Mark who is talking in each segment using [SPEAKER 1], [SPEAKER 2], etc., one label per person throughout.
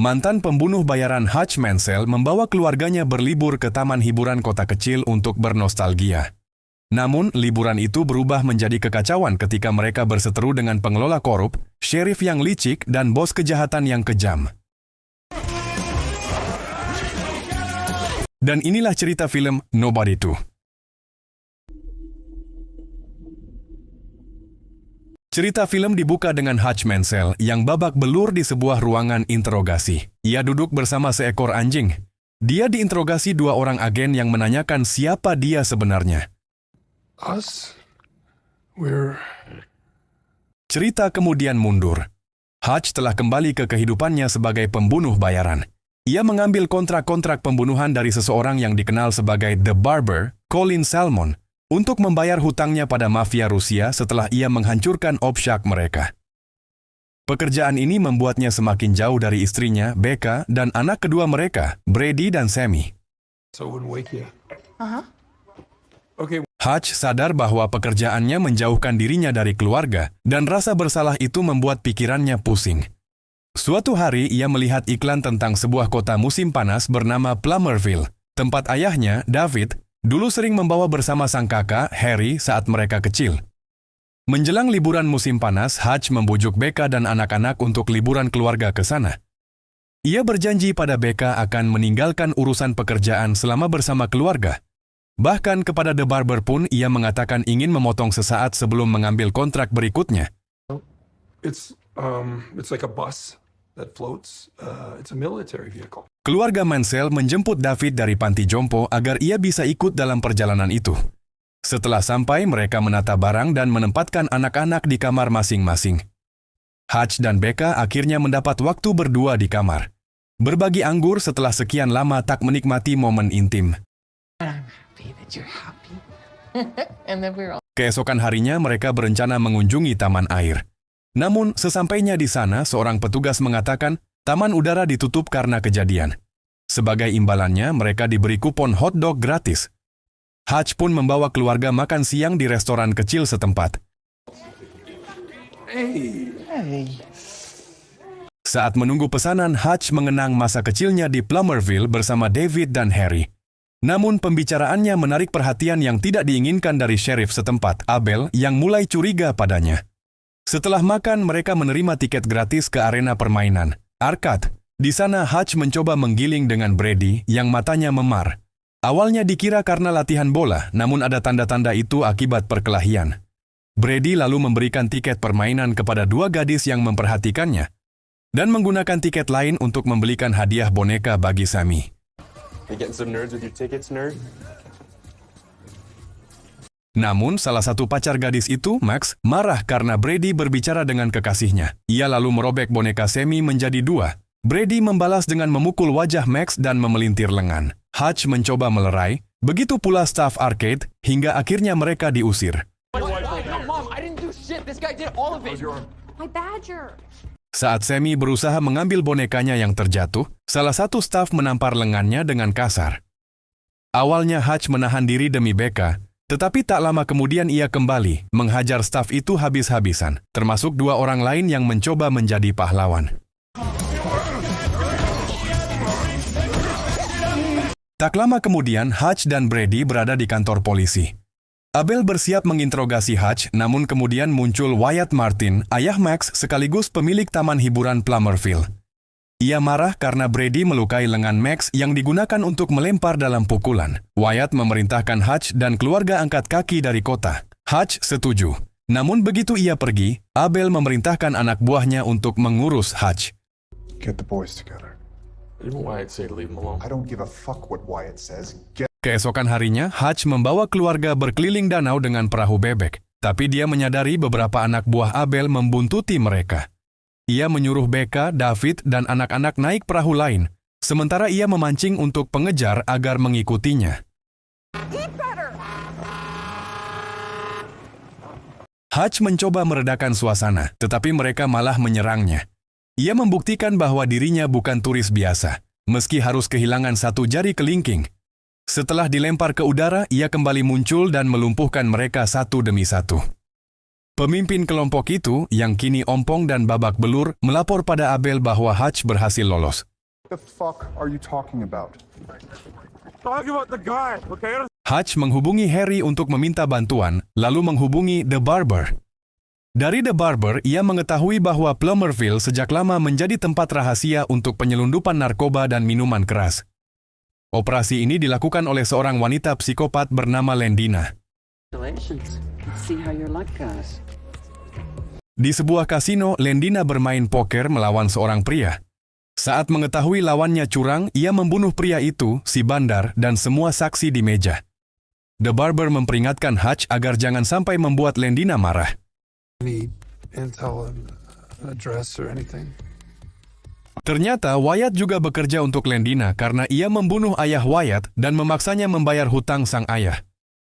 [SPEAKER 1] mantan pembunuh bayaran Hutch Mansell membawa keluarganya berlibur ke taman hiburan kota kecil untuk bernostalgia. Namun, liburan itu berubah menjadi kekacauan ketika mereka berseteru dengan pengelola korup, sheriff yang licik, dan bos kejahatan yang kejam. Dan inilah cerita film Nobody 2. Cerita film dibuka dengan Hutch Mansell yang babak belur di sebuah ruangan interogasi. Ia duduk bersama seekor anjing. Dia diinterogasi dua orang agen yang menanyakan siapa dia sebenarnya. Cerita kemudian mundur. Hutch telah kembali ke kehidupannya sebagai pembunuh bayaran. Ia mengambil kontrak-kontrak pembunuhan dari seseorang yang dikenal sebagai The Barber, Colin Salmon, untuk membayar hutangnya pada mafia Rusia setelah ia menghancurkan Obshak mereka. Pekerjaan ini membuatnya semakin jauh dari istrinya, Becca, dan anak kedua mereka, Brady dan Sammy. Hutch sadar bahwa pekerjaannya menjauhkan dirinya dari keluarga, dan rasa bersalah itu membuat pikirannya pusing. Suatu hari ia melihat iklan tentang sebuah kota musim panas bernama Plummerville, tempat ayahnya, David, dulu sering membawa bersama sang kakak, Harry, saat mereka kecil. Menjelang liburan musim panas, Hutch membujuk Becca dan anak-anak untuk liburan keluarga ke sana. Ia berjanji pada Becca akan meninggalkan urusan pekerjaan selama bersama keluarga. Bahkan kepada The Barber pun ia mengatakan ingin memotong sesaat sebelum mengambil kontrak berikutnya.
[SPEAKER 2] It's like a bus that floats. It's a military vehicle.
[SPEAKER 1] Keluarga Mansell menjemput David dari panti jompo agar ia bisa ikut dalam perjalanan itu. Setelah sampai, mereka menata barang dan menempatkan anak-anak di kamar masing-masing. Hutch dan Becca akhirnya mendapat waktu berdua di kamar. Berbagi anggur setelah sekian lama tak menikmati momen intim. Keesokan harinya mereka berencana mengunjungi taman air. Namun, sesampainya di sana, seorang petugas mengatakan taman udara ditutup karena kejadian. Sebagai imbalannya, mereka diberi kupon hotdog gratis. Hutch pun membawa keluarga makan siang di restoran kecil setempat. Saat menunggu pesanan, Hutch mengenang masa kecilnya di Plummerville bersama David dan Harry. Namun pembicaraannya menarik perhatian yang tidak diinginkan dari sheriff setempat, Abel, yang mulai curiga padanya. Setelah makan, mereka menerima tiket gratis ke arena permainan, arcade. Di sana, Hutch mencoba menggiling dengan Brady yang matanya memar. Awalnya dikira karena latihan bola, namun ada tanda-tanda itu akibat perkelahian. Brady lalu memberikan tiket permainan kepada dua gadis yang memperhatikannya, dan menggunakan tiket lain untuk membelikan hadiah boneka bagi Sammy. Namun, salah satu pacar gadis itu, Max, marah karena Brady berbicara dengan kekasihnya. Ia lalu merobek boneka Sammy menjadi dua. Brady membalas dengan memukul wajah Max dan memelintir lengan. Hutch mencoba melerai, begitu pula staf arcade, hingga akhirnya mereka diusir. Saat Sammy berusaha mengambil bonekanya yang terjatuh, salah satu staf menampar lengannya dengan kasar. Awalnya Hutch menahan diri demi Becca, tetapi tak lama kemudian ia kembali, menghajar staf itu habis-habisan, termasuk dua orang lain yang mencoba menjadi pahlawan. Tak lama kemudian, Hutch dan Brady berada di kantor polisi. Abel bersiap menginterogasi Hutch, namun kemudian muncul Wyatt Martin, ayah Max sekaligus pemilik taman hiburan Plummerville. Ia marah karena Brady melukai lengan Max yang digunakan untuk melempar dalam pukulan. Wyatt memerintahkan Hutch dan keluarga angkat kaki dari kota. Hutch setuju. Namun begitu ia pergi, Abel memerintahkan anak buahnya untuk mengurus Hutch.
[SPEAKER 2] Get the boys together.
[SPEAKER 3] Didn't Wyatt say to leave him alone?
[SPEAKER 2] I don't give a fuck what Wyatt says.
[SPEAKER 1] Keesokan harinya, Hutch membawa keluarga berkeliling danau dengan perahu bebek. Tapi dia menyadari beberapa anak buah Abel membuntuti mereka. Ia menyuruh Becca, David, dan anak-anak naik perahu lain, sementara ia memancing untuk pengejar agar mengikutinya. Hutch mencoba meredakan suasana, tetapi mereka malah menyerangnya. Ia membuktikan bahwa dirinya bukan turis biasa, meski harus kehilangan satu jari kelingking. Setelah dilempar ke udara, ia kembali muncul dan melumpuhkan mereka satu demi satu. Pemimpin kelompok itu, yang kini ompong dan babak belur, melapor pada Abel bahwa Hutch berhasil lolos.
[SPEAKER 4] The fuck are you talking about?
[SPEAKER 2] Talk about the guy, okay?
[SPEAKER 1] Hutch menghubungi Harry untuk meminta bantuan, lalu menghubungi The Barber. Dari The Barber, ia mengetahui bahwa Plummerville sejak lama menjadi tempat rahasia untuk penyelundupan narkoba dan minuman keras. Operasi ini dilakukan oleh seorang wanita psikopat bernama Lendina.
[SPEAKER 5] Congratulations. Let's see how your luck goes.
[SPEAKER 1] Di sebuah kasino, Lendina bermain poker melawan seorang pria. Saat mengetahui lawannya curang, ia membunuh pria itu, si bandar, dan semua saksi di meja. The Barber memperingatkan Hutch agar jangan sampai membuat Lendina marah.
[SPEAKER 2] Any intel and address or anything?
[SPEAKER 1] Ternyata Wyatt juga bekerja untuk Lendina karena ia membunuh ayah Wyatt dan memaksanya membayar hutang sang ayah.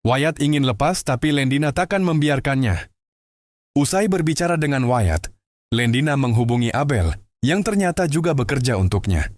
[SPEAKER 1] Wyatt ingin lepas tapi Lendina takkan membiarkannya. Usai berbicara dengan Wyatt, Lendina menghubungi Abel, yang ternyata juga bekerja untuknya.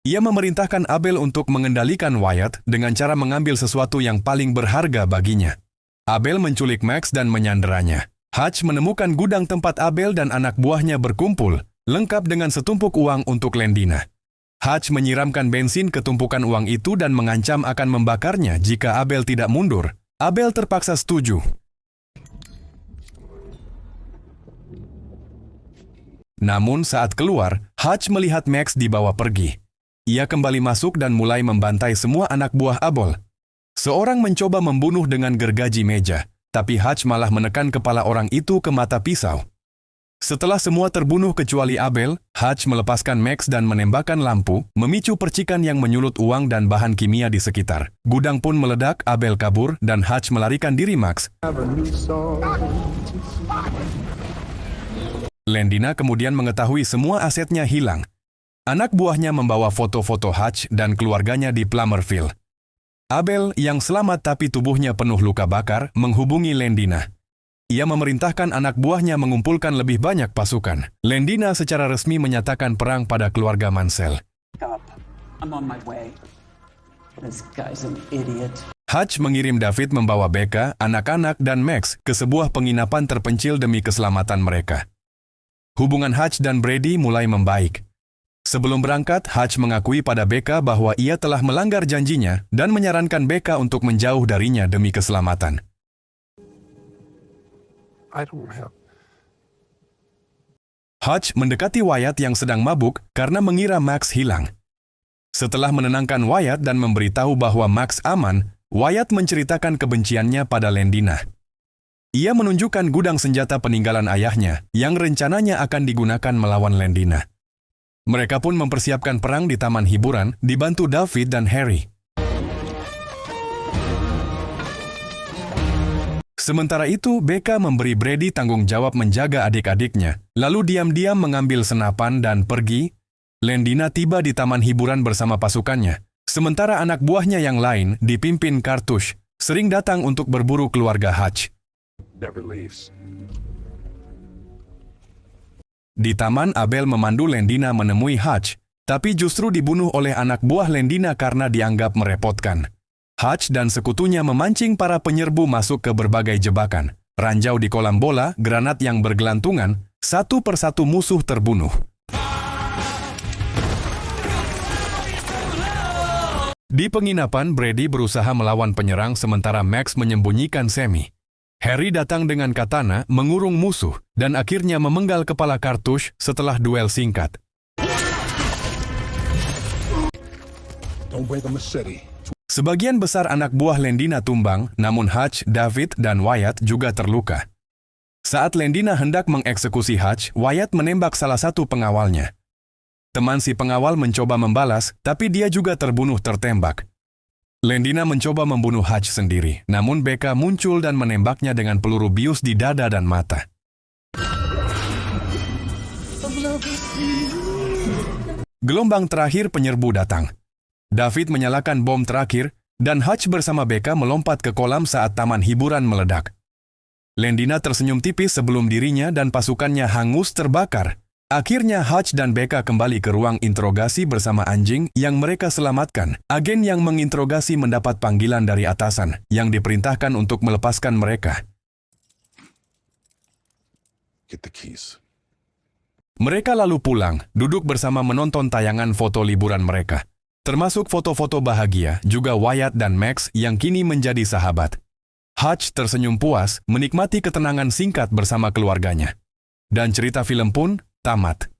[SPEAKER 1] Ia memerintahkan Abel untuk mengendalikan Wyatt dengan cara mengambil sesuatu yang paling berharga baginya. Abel menculik Max dan menyanderanya. Hutch menemukan gudang tempat Abel dan anak buahnya berkumpul, lengkap dengan setumpuk uang untuk Lendina. Hutch menyiramkan bensin ke tumpukan uang itu dan mengancam akan membakarnya jika Abel tidak mundur. Abel terpaksa setuju. Namun saat keluar, Hutch melihat Max dibawa pergi. Ia kembali masuk dan mulai membantai semua anak buah Abel. Seorang mencoba membunuh dengan gergaji meja, tapi Hutch malah menekan kepala orang itu ke mata pisau. Setelah semua terbunuh kecuali Abel, Hutch melepaskan Max dan menembakkan lampu, memicu percikan yang menyulut uang dan bahan kimia di sekitar. Gudang pun meledak, Abel kabur, dan Hutch melarikan diri Max. Lendina kemudian mengetahui semua asetnya hilang. Anak buahnya membawa foto-foto Hutch dan keluarganya di Plummerville. Abel, yang selamat tapi tubuhnya penuh luka bakar, menghubungi Lendina. Ia memerintahkan anak buahnya mengumpulkan lebih banyak pasukan. Lendina secara resmi menyatakan perang pada keluarga Mansell.
[SPEAKER 5] Up. I'm on my way. This guy's an idiot.
[SPEAKER 1] Hutch mengirim David membawa Becca, anak-anak, dan Max ke sebuah penginapan terpencil demi keselamatan mereka. Hubungan Hutch dan Brady mulai membaik. Sebelum berangkat, Hutch mengakui pada Becca bahwa ia telah melanggar janjinya dan menyarankan Becca untuk menjauh darinya demi keselamatan.
[SPEAKER 2] I don't have.
[SPEAKER 1] Hutch mendekati Wyatt yang sedang mabuk karena mengira Max hilang. Setelah menenangkan Wyatt dan memberitahu bahwa Max aman, Wyatt menceritakan kebenciannya pada Lendina. Ia menunjukkan gudang senjata peninggalan ayahnya yang rencananya akan digunakan melawan Lendina. Mereka pun mempersiapkan perang di taman hiburan, dibantu David dan Harry. Sementara itu, Becca memberi Brady tanggung jawab menjaga adik-adiknya, lalu diam-diam mengambil senapan dan pergi. Lendina tiba di taman hiburan bersama pasukannya, sementara anak buahnya yang lain, dipimpin Kartush, sering datang untuk berburu keluarga Hutch.
[SPEAKER 2] Never leaves.
[SPEAKER 1] Di taman, Abel memandu Lendina menemui Hutch, tapi justru dibunuh oleh anak buah Lendina karena dianggap merepotkan. Hutch dan sekutunya memancing para penyerbu masuk ke berbagai jebakan. Ranjau di kolam bola, granat yang bergelantungan, satu persatu musuh terbunuh. Di penginapan, Brady berusaha melawan penyerang sementara Max menyembunyikan Sammy. Harry datang dengan katana, mengurung musuh, dan akhirnya memenggal kepala Kartush setelah duel singkat.
[SPEAKER 4] Don't bring a machete.
[SPEAKER 1] Sebagian besar anak buah Lendina tumbang, namun Hutch, David, dan Wyatt juga terluka. Saat Lendina hendak mengeksekusi Hutch, Wyatt menembak salah satu pengawalnya. Teman si pengawal mencoba membalas, tapi dia juga terbunuh tertembak. Lendina mencoba membunuh Hutch sendiri, namun Becca muncul dan menembaknya dengan peluru bius di dada dan mata. Gelombang terakhir penyerbu datang. David menyalakan bom terakhir, dan Hutch bersama Becca melompat ke kolam saat taman hiburan meledak. Lendina tersenyum tipis sebelum dirinya dan pasukannya hangus terbakar. Akhirnya Hutch dan Becca kembali ke ruang interogasi bersama anjing yang mereka selamatkan. Agen yang menginterogasi mendapat panggilan dari atasan yang diperintahkan untuk melepaskan mereka.
[SPEAKER 4] Get the keys.
[SPEAKER 1] Mereka lalu pulang, duduk bersama menonton tayangan foto liburan mereka. Termasuk foto-foto bahagia, juga Wyatt dan Max yang kini menjadi sahabat. Hutch tersenyum puas, menikmati ketenangan singkat bersama keluarganya. Dan cerita film pun tamat.